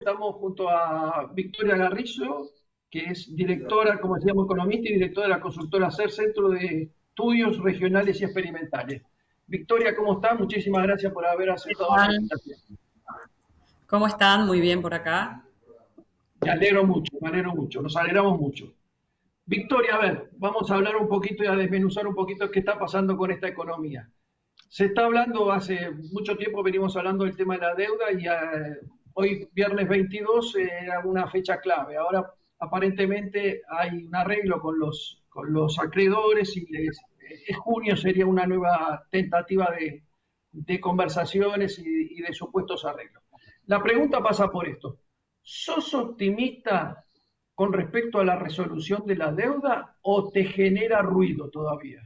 Estamos junto a Victoria Garrizo, que es directora, como decíamos, economista y directora de la consultora CER, Centro de Estudios Regionales y Experimentales. Victoria, ¿cómo está? Muchísimas gracias por haber ¿Qué aceptado la tal? invitación. ¿Cómo están? Muy bien por acá. Me alegro mucho, nos alegramos mucho. Victoria, a ver, vamos a hablar un poquito y a desmenuzar un poquito qué está pasando con esta economía. Se está hablando, hace mucho tiempo venimos hablando del tema de la deuda y hoy, viernes 22, era una fecha clave. Ahora, aparentemente, hay un arreglo con los acreedores y junio sería una nueva tentativa de conversaciones y de supuestos arreglos. La pregunta pasa por esto. ¿Sos optimista con respecto a la resolución de la deuda o te genera ruido todavía?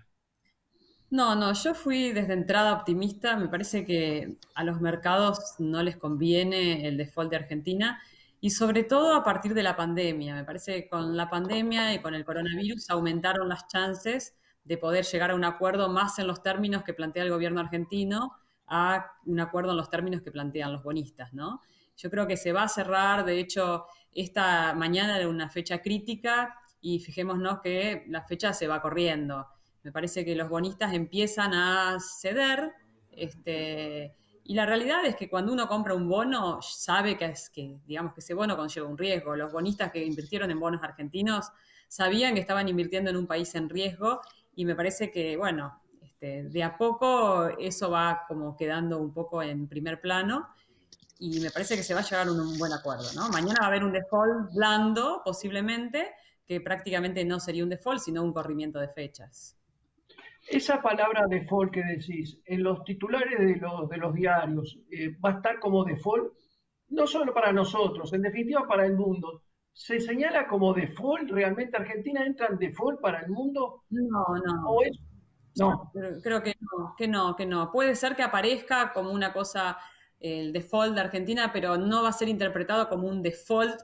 No, yo fui desde entrada optimista. Me parece que a los mercados no les conviene el default de Argentina y sobre todo a partir de la pandemia. Me parece que con la pandemia y con el coronavirus aumentaron las chances de poder llegar a un acuerdo más en los términos que plantea el gobierno argentino a un acuerdo en los términos que plantean los bonistas, ¿no? Yo creo que se va a cerrar, de hecho, esta mañana era una fecha crítica y fijémonos que la fecha se va corriendo. Me parece que los bonistas empiezan a ceder, y la realidad es que cuando uno compra un bono, sabe digamos, que ese bono conlleva un riesgo. Los bonistas que invirtieron en bonos argentinos sabían que estaban invirtiendo en un país en riesgo y me parece que, bueno, de a poco eso va como quedando un poco en primer plano y me parece que se va a llegar a un buen acuerdo, ¿no? Mañana va a haber un default blando, posiblemente, que prácticamente no sería un default, sino un corrimiento de fechas. Esa palabra default que decís, en los titulares de los diarios, va a estar como default, no solo para nosotros, en definitiva para el mundo. ¿Se señala como default? ¿Realmente Argentina entra en default para el mundo? No, ¿O no. es? No. Creo que no. Puede ser que aparezca como una cosa, el default de Argentina, pero no va a ser interpretado como un default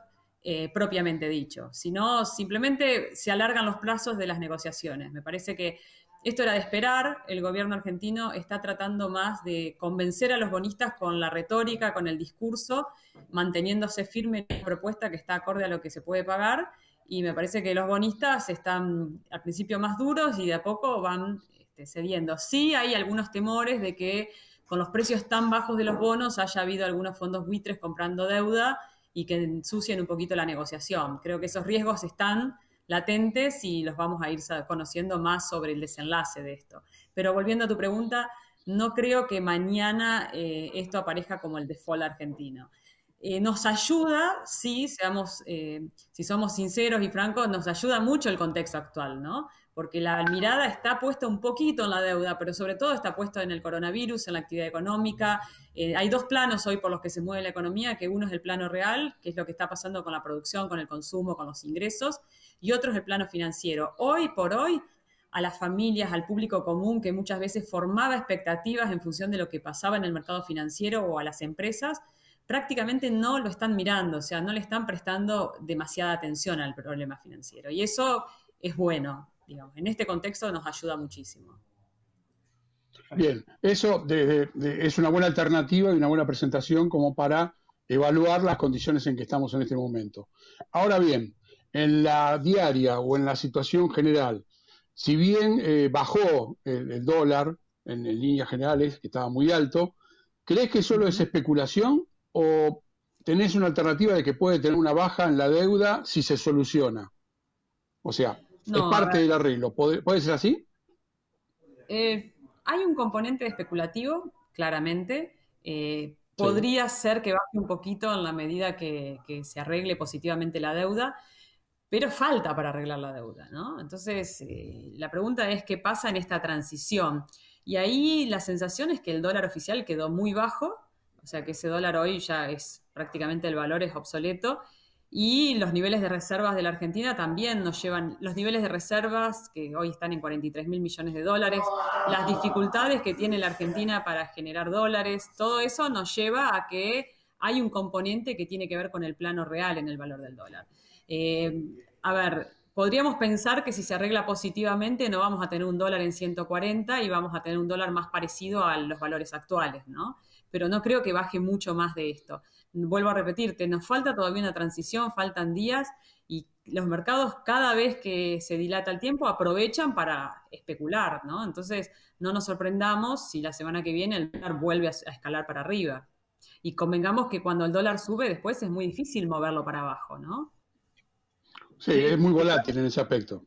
propiamente dicho, sino simplemente se alargan los plazos de las negociaciones. Me parece que esto era de esperar, el gobierno argentino está tratando más de convencer a los bonistas con la retórica, con el discurso, manteniéndose firme en la propuesta que está acorde a lo que se puede pagar y me parece que los bonistas están al principio más duros y de a poco van cediendo. Sí hay algunos temores de que con los precios tan bajos de los bonos haya habido algunos fondos buitres comprando deuda y que ensucien un poquito la negociación. Creo que esos riesgos están latentes y los vamos a ir conociendo más sobre el desenlace de esto. Pero volviendo a tu pregunta, no creo que mañana esto aparezca como el default argentino. Nos ayuda, sí, si somos sinceros y francos, nos ayuda mucho el contexto actual, ¿no? Porque la mirada está puesta un poquito en la deuda, pero sobre todo está puesta en el coronavirus, en la actividad económica. Hay dos planos hoy por los que se mueve la economía, que uno es el plano real, que es lo que está pasando con la producción, con el consumo, con los ingresos, y otro es el plano financiero. Hoy por hoy, a las familias, al público común que muchas veces formaba expectativas en función de lo que pasaba en el mercado financiero o a las empresas, prácticamente no lo están mirando, o sea, no le están prestando demasiada atención al problema financiero. Y eso es bueno, digamos, en este contexto nos ayuda muchísimo. Bien, eso es una buena alternativa y una buena presentación como para evaluar las condiciones en que estamos en este momento. Ahora bien, en la diaria o en la situación general, si bien bajó el dólar en líneas generales, que estaba muy alto, ¿crees que solo es especulación o tenés una alternativa de que puede tener una baja en la deuda si se soluciona? O sea, es No, a parte ver, del arreglo. ¿Puede ser así? hay un componente especulativo, claramente. Sí. Podría ser que baje un poquito en la medida que se arregle positivamente la deuda, pero falta para arreglar la deuda, ¿no? Entonces, la pregunta es qué pasa en esta transición. Y ahí la sensación es que el dólar oficial quedó muy bajo, o sea que ese dólar hoy ya es prácticamente el valor es obsoleto, y los niveles de reservas de la Argentina también nos llevan, los niveles de reservas que hoy están en 43 mil millones de dólares, las dificultades que tiene la Argentina para generar dólares, todo eso nos lleva a que hay un componente que tiene que ver con el plano real en el valor del dólar. A ver, podríamos pensar que si se arregla positivamente no vamos a tener un dólar en 140 y vamos a tener un dólar más parecido a los valores actuales, ¿no? Pero no creo que baje mucho más de esto. vuelvo a repetirte, nos falta todavía una transición, faltan días y los mercados cada vez que se dilata el tiempo aprovechan para especular, ¿no? Entonces no nos sorprendamos si la semana que viene el dólar vuelve a escalar para arriba. Y convengamos que cuando el dólar sube después es muy difícil moverlo para abajo, ¿no? Sí, es muy volátil en ese aspecto.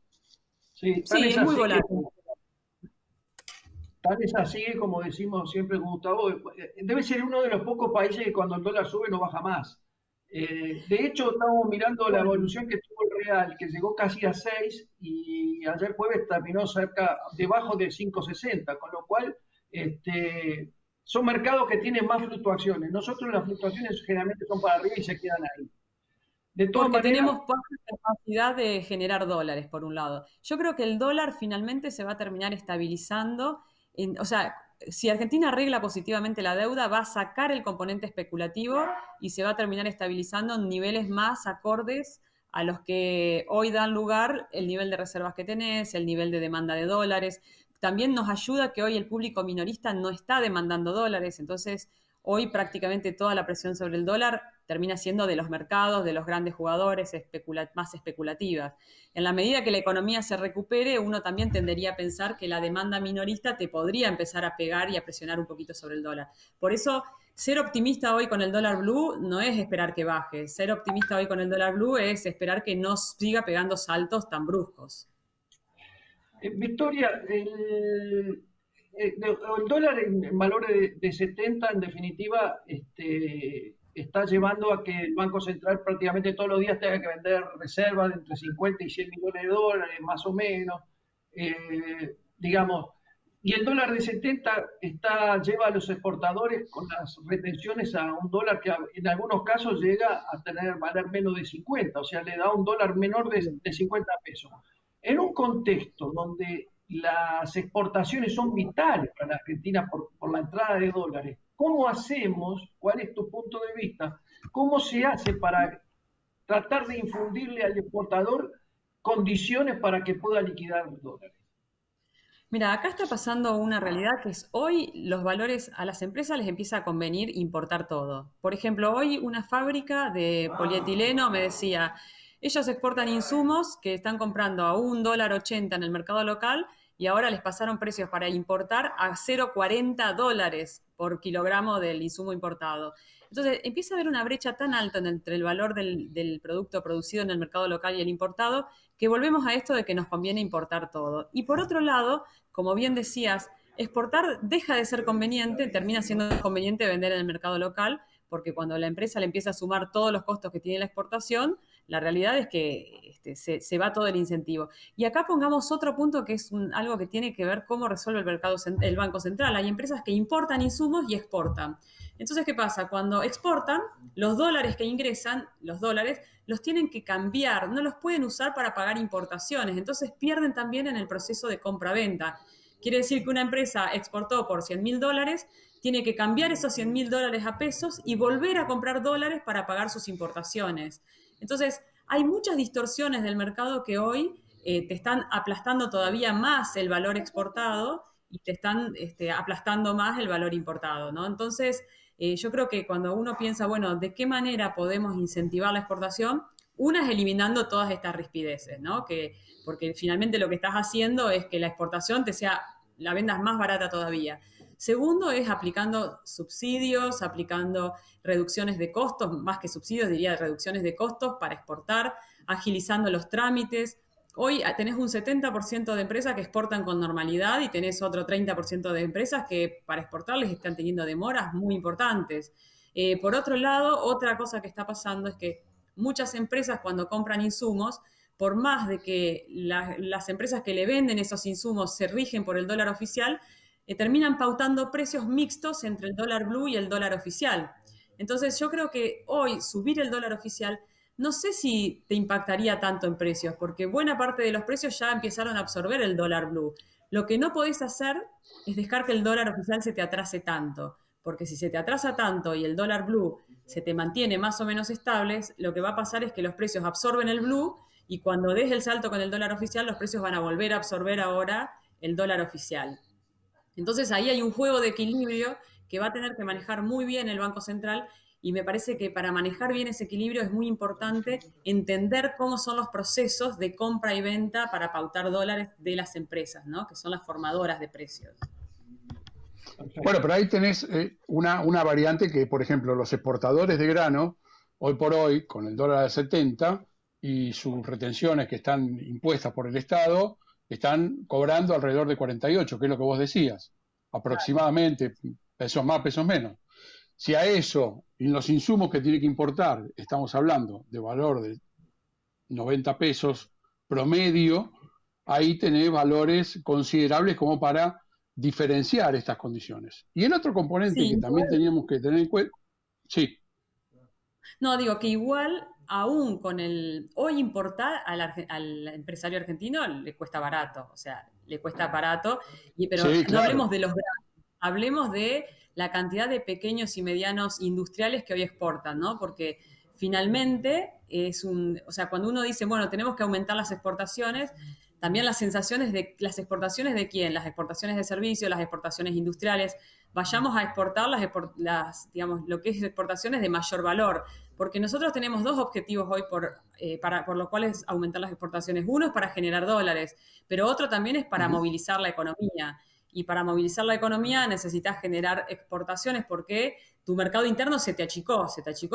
Sí, Sí, es muy volátil. Tal es así, como decimos siempre con Gustavo, debe ser uno de los pocos países que cuando el dólar sube no baja más. De hecho, estamos mirando la evolución que tuvo el real, que llegó casi a 6 y ayer jueves terminó debajo de 5,60, con lo cual son mercados que tienen más fluctuaciones. Nosotros las fluctuaciones generalmente son para arriba y se quedan ahí. De todas Porque maneras, tenemos poca capacidad de generar dólares, por un lado. Yo creo que el dólar finalmente se va a terminar estabilizando. O sea, si Argentina arregla positivamente la deuda, va a sacar el componente especulativo y se va a terminar estabilizando en niveles más acordes a los que hoy dan lugar el nivel de reservas que tenés, el nivel de demanda de dólares. También nos ayuda que hoy el público minorista no está demandando dólares, entonces hoy prácticamente toda la presión sobre el dólar termina siendo de los mercados, de los grandes jugadores, más especulativas. En la medida que la economía se recupere, uno también tendería a pensar que la demanda minorista te podría empezar a pegar y a presionar un poquito sobre el dólar. Por eso, ser optimista hoy con el dólar blue no es esperar que baje. Ser optimista hoy con el dólar blue es esperar que no siga pegando saltos tan bruscos. Victoria, el dólar en valores de 70, en definitiva, está llevando a que el Banco Central prácticamente todos los días tenga que vender reservas de entre 50 y 100 millones de dólares, más o menos. Digamos, y el dólar de 70 lleva a los exportadores con las retenciones a un dólar que en algunos casos llega a valer menos de 50, o sea, le da un dólar menor de 50 pesos. En un contexto donde las exportaciones son vitales para la Argentina por la entrada de dólares, ¿cómo hacemos? ¿Cuál es tu punto de vista? ¿Cómo se hace para tratar de infundirle al exportador condiciones para que pueda liquidar los dólares? Mira, acá está pasando una realidad que es hoy los valores a las empresas les empieza a convenir importar todo. Por ejemplo, hoy una fábrica de polietileno me decía, ellos exportan insumos que están comprando a $1.80 en el mercado local y ahora les pasaron precios para importar a $0.40 por kilogramo del insumo importado. Entonces empieza a haber una brecha tan alta entre el valor del producto producido en el mercado local y el importado que volvemos a esto de que nos conviene importar todo. Y por otro lado, como bien decías, exportar deja de ser conveniente, termina siendo conveniente vender en el mercado local, porque cuando la empresa le empieza a sumar todos los costos que tiene la exportación, la realidad es que se va todo el incentivo. Y acá pongamos otro punto que es algo que tiene que ver cómo resuelve el Banco Central. Hay empresas que importan insumos y exportan. Entonces, ¿qué pasa? Cuando exportan, los dólares que ingresan, los dólares, los tienen que cambiar, no los pueden usar para pagar importaciones, entonces pierden también en el proceso de compra-venta. Quiere decir que una empresa exportó por $100.000, tiene que cambiar esos $100.000 a pesos y volver a comprar dólares para pagar sus importaciones. Entonces, hay muchas distorsiones del mercado que hoy te están aplastando todavía más el valor exportado y te están aplastando más el valor importado, ¿no? Entonces, yo creo que cuando uno piensa, bueno, ¿de qué manera podemos incentivar la exportación? Una es eliminando todas estas rispideces, ¿no? Porque finalmente lo que estás haciendo es que la exportación la vendas más barata todavía. Segundo es aplicando subsidios, aplicando reducciones de costos, más que subsidios, diría reducciones de costos para exportar, agilizando los trámites. Hoy tenés un 70% de empresas que exportan con normalidad y tenés otro 30% de empresas que para exportarles están teniendo demoras muy importantes. Por otro lado, otra cosa que está pasando es que muchas empresas cuando compran insumos, por más de que las empresas que le venden esos insumos se rigen por el dólar oficial, terminan pautando precios mixtos entre el dólar blue y el dólar oficial. Entonces yo creo que hoy subir el dólar oficial no sé si te impactaría tanto en precios, porque buena parte de los precios ya empezaron a absorber el dólar blue. Lo que no podés hacer es dejar que el dólar oficial se te atrase tanto, porque si se te atrasa tanto y el dólar blue se te mantiene más o menos estables, lo que va a pasar es que los precios absorben el blue y cuando des el salto con el dólar oficial, los precios van a volver a absorber ahora el dólar oficial. Entonces ahí hay un juego de equilibrio que va a tener que manejar muy bien el Banco Central y me parece que para manejar bien ese equilibrio es muy importante entender cómo son los procesos de compra y venta para pautar dólares de las empresas, ¿no? Que son las formadoras de precios. Bueno, pero ahí tenés una variante que, por ejemplo, los exportadores de grano, hoy por hoy, con el dólar a 70 y sus retenciones que están impuestas por el Estado, están cobrando alrededor de 48, que es lo que vos decías, aproximadamente, pesos más, pesos menos. Si a eso, y los insumos que tiene que importar, estamos hablando de valor de 90 pesos promedio, ahí tenés valores considerables como para diferenciar estas condiciones. Y el otro componente Sí, que también teníamos que tener en cuenta, sí, no, digo que igual, aún con el. Hoy importar al empresario argentino le cuesta barato, o sea, le cuesta barato, pero sí, no hablemos claro, de los grandes, hablemos de la cantidad de pequeños y medianos industriales que hoy exportan, ¿no? Porque finalmente o sea, cuando uno dice, bueno, tenemos que aumentar las exportaciones, también las sensaciones de las exportaciones de quién, las exportaciones de servicios, las exportaciones industriales, vayamos a exportar digamos, lo que es exportaciones de mayor valor, porque nosotros tenemos dos objetivos hoy por los cuales aumentar las exportaciones. Uno es para generar dólares, pero otro también es para movilizar la economía. Y para movilizar la economía necesitas generar exportaciones porque tu mercado interno se te achicó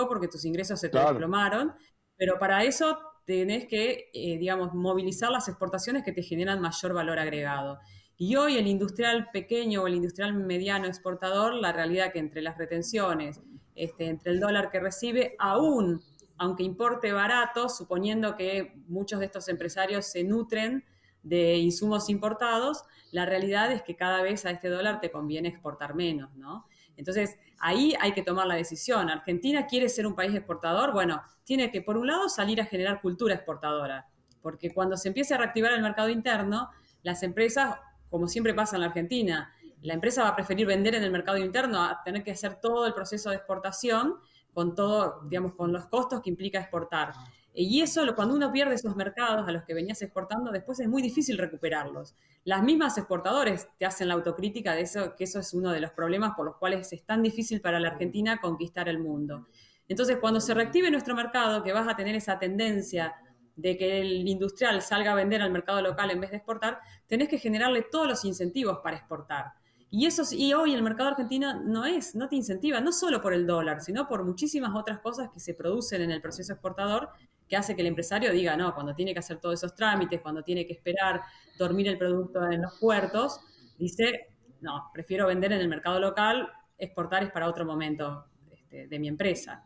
porque tus ingresos se te claro. desplomaron, pero para eso tenés que, digamos, movilizar las exportaciones que te generan mayor valor agregado. Y hoy el industrial pequeño o el industrial mediano exportador, la realidad que entre las retenciones, entre el dólar que recibe, aunque importe barato, suponiendo que muchos de estos empresarios se nutren de insumos importados, la realidad es que cada vez a este dólar te conviene exportar menos, ¿no? Entonces, ahí hay que tomar la decisión. ¿Argentina quiere ser un país exportador? Bueno, tiene que, por un lado, salir a generar cultura exportadora, porque cuando se empiece a reactivar el mercado interno, las empresas, como siempre pasa en la Argentina, la empresa va a preferir vender en el mercado interno a tener que hacer todo el proceso de exportación con todo, digamos, con los costos que implica exportar. Y eso, cuando uno pierde esos mercados a los que venías exportando, después es muy difícil recuperarlos. Las mismas exportadores te hacen la autocrítica de eso, que eso es uno de los problemas por los cuales es tan difícil para la Argentina conquistar el mundo. Entonces, cuando se reactive nuestro mercado, que vas a tener esa tendencia de que el industrial salga a vender al mercado local en vez de exportar, tenés que generarle todos los incentivos para exportar. Y hoy el mercado argentino no te incentiva, no solo por el dólar, sino por muchísimas otras cosas que se producen en el proceso exportador, que hace que el empresario diga, no, cuando tiene que hacer todos esos trámites, cuando tiene que esperar dormir el producto en los puertos, dice, no, prefiero vender en el mercado local, exportar es para otro momento de mi empresa.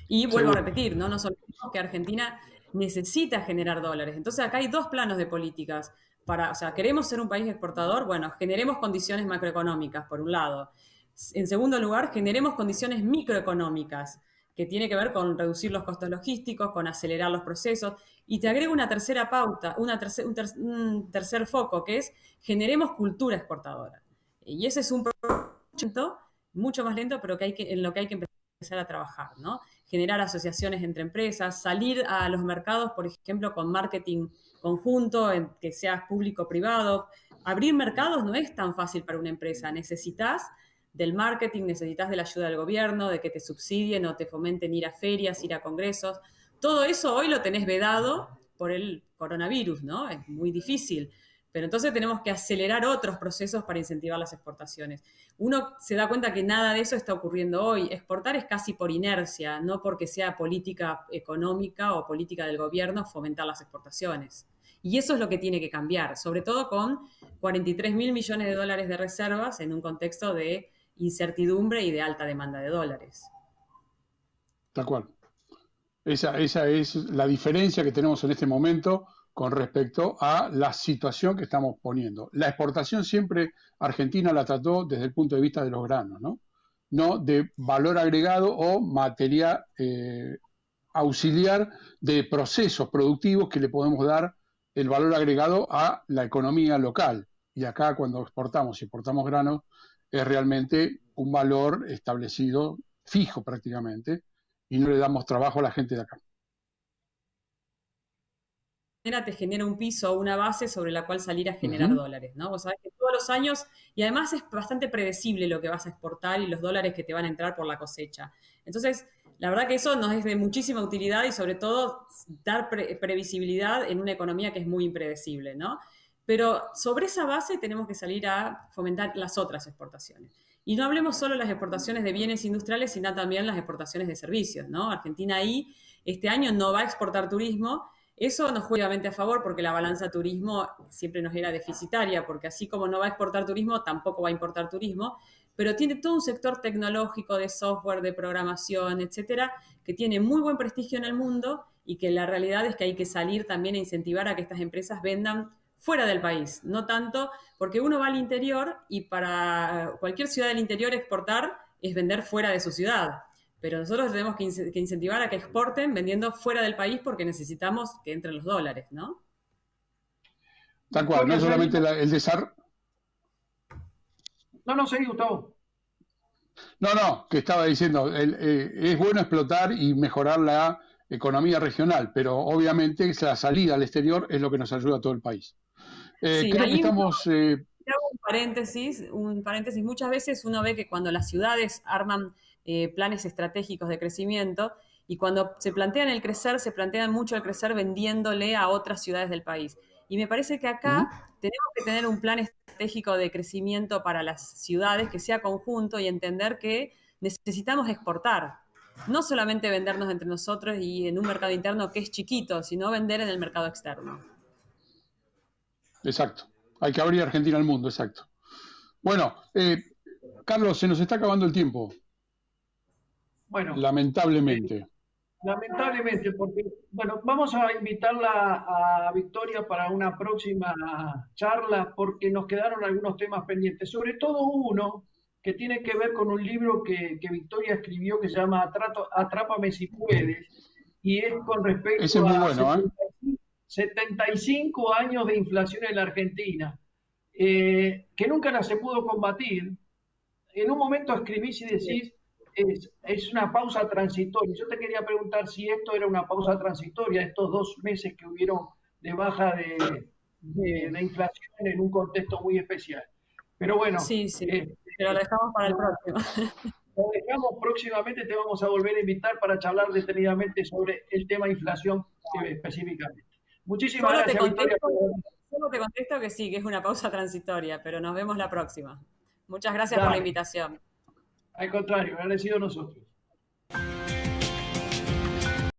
Y vuelvo a Seguro. repetir, no nos olvidemos que Argentina necesita generar dólares. Entonces acá hay dos planos de políticas. O sea, queremos ser un país exportador, bueno, generemos condiciones macroeconómicas, por un lado. En segundo lugar, generemos condiciones microeconómicas, que tiene que ver con reducir los costos logísticos, con acelerar los procesos. Y te agrego una tercera pauta, un tercer foco, que es generemos cultura exportadora. Y ese es un proyecto mucho más lento, pero en lo que hay que empezar a trabajar, ¿no? Generar asociaciones entre empresas, salir a los mercados, por ejemplo, con marketing conjunto, que sea público-privado. Abrir mercados no es tan fácil para una empresa. Necesitas del marketing, necesitas de la ayuda del gobierno, de que te subsidien o te fomenten ir a ferias, ir a congresos. Todo eso hoy lo tenés vedado por el coronavirus, ¿no? Es muy difícil. Pero entonces tenemos que acelerar otros procesos para incentivar las exportaciones. Uno se da cuenta que nada de eso está ocurriendo hoy. Exportar es casi por inercia, no porque sea política económica o política del gobierno fomentar las exportaciones. Y eso es lo que tiene que cambiar, sobre todo con 43.000 millones de dólares de reservas en un contexto de incertidumbre y de alta demanda de dólares. Tal cual. Esa es la diferencia que tenemos en este momento con respecto a la situación que estamos poniendo. La exportación siempre Argentina la trató desde el punto de vista de los granos, ¿no? No de valor agregado o materia auxiliar de procesos productivos que le podemos dar el valor agregado a la economía local. Y acá cuando exportamos y importamos granos es realmente un valor establecido, fijo prácticamente, y no le damos trabajo a la gente de acá. te genera un piso o una base sobre la cual salir a generar dólares, ¿no? Vos sabés que todos los años, y además es bastante predecible lo que vas a exportar y los dólares que te van a entrar por la cosecha. Entonces, la verdad que eso nos es de muchísima utilidad y sobre todo dar previsibilidad en una economía que es muy impredecible, ¿no? Pero sobre esa base tenemos que salir a fomentar las otras exportaciones. Y no hablemos solo de las exportaciones de bienes industriales, sino también las exportaciones de servicios, ¿no? Argentina ahí este año no va a exportar turismo. Eso nos juega obviamente a favor porque la balanza turismo siempre nos era deficitaria, porque así como no va a exportar turismo, tampoco va a importar turismo, pero tiene todo un sector tecnológico de software, de programación, etcétera, que tiene muy buen prestigio en el mundo y que la realidad es que hay que salir también a incentivar a que estas empresas vendan fuera del país, no tanto porque uno va al interior y para cualquier ciudad del interior exportar es vender fuera de su ciudad. Pero nosotros tenemos que incentivar a que exporten vendiendo fuera del país porque necesitamos que entren los dólares, ¿no? Tal cual, no es solamente el desarrollo. No, seguí, Gustavo. No, que estaba diciendo, es bueno explotar y mejorar la economía regional, pero obviamente la salida al exterior es lo que nos ayuda a todo el país. Sí, creo que estamos... Hago un paréntesis. Muchas veces uno ve que cuando las ciudades arman planes estratégicos de crecimiento y cuando se plantean el crecer, se plantean mucho el crecer vendiéndole a otras ciudades del país. Y me parece que acá tenemos que tener un plan estratégico de crecimiento para las ciudades que sea conjunto y entender que necesitamos exportar. No solamente vendernos entre nosotros y en un mercado interno que es chiquito, sino vender en el mercado externo. Exacto. Hay que abrir Argentina al mundo, exacto. Bueno, Carlos, se nos está acabando el tiempo. Bueno. Lamentablemente. Lamentablemente, porque, bueno, vamos a invitarla a Victoria para una próxima charla porque nos quedaron algunos temas pendientes, sobre todo uno que tiene que ver con un libro que Victoria escribió que se llama Atrápame si puedes, y es con respecto Ese es muy a bueno, 75 años de inflación en la Argentina, que nunca se pudo combatir. En un momento escribís y decís, es una pausa transitoria. Yo te quería preguntar si esto era una pausa transitoria, estos 2 meses que hubieron de baja de inflación en un contexto muy especial. Pero bueno. Sí, pero lo dejamos para el próximo. Lo dejamos próximamente, te vamos a volver a invitar para charlar detenidamente sobre el tema inflación específicamente. Muchísimas gracias, Victoria. Solo te contesto que sí, que es una pausa transitoria, pero nos vemos la próxima. Muchas gracias por la invitación. Al contrario, agradecido nosotros.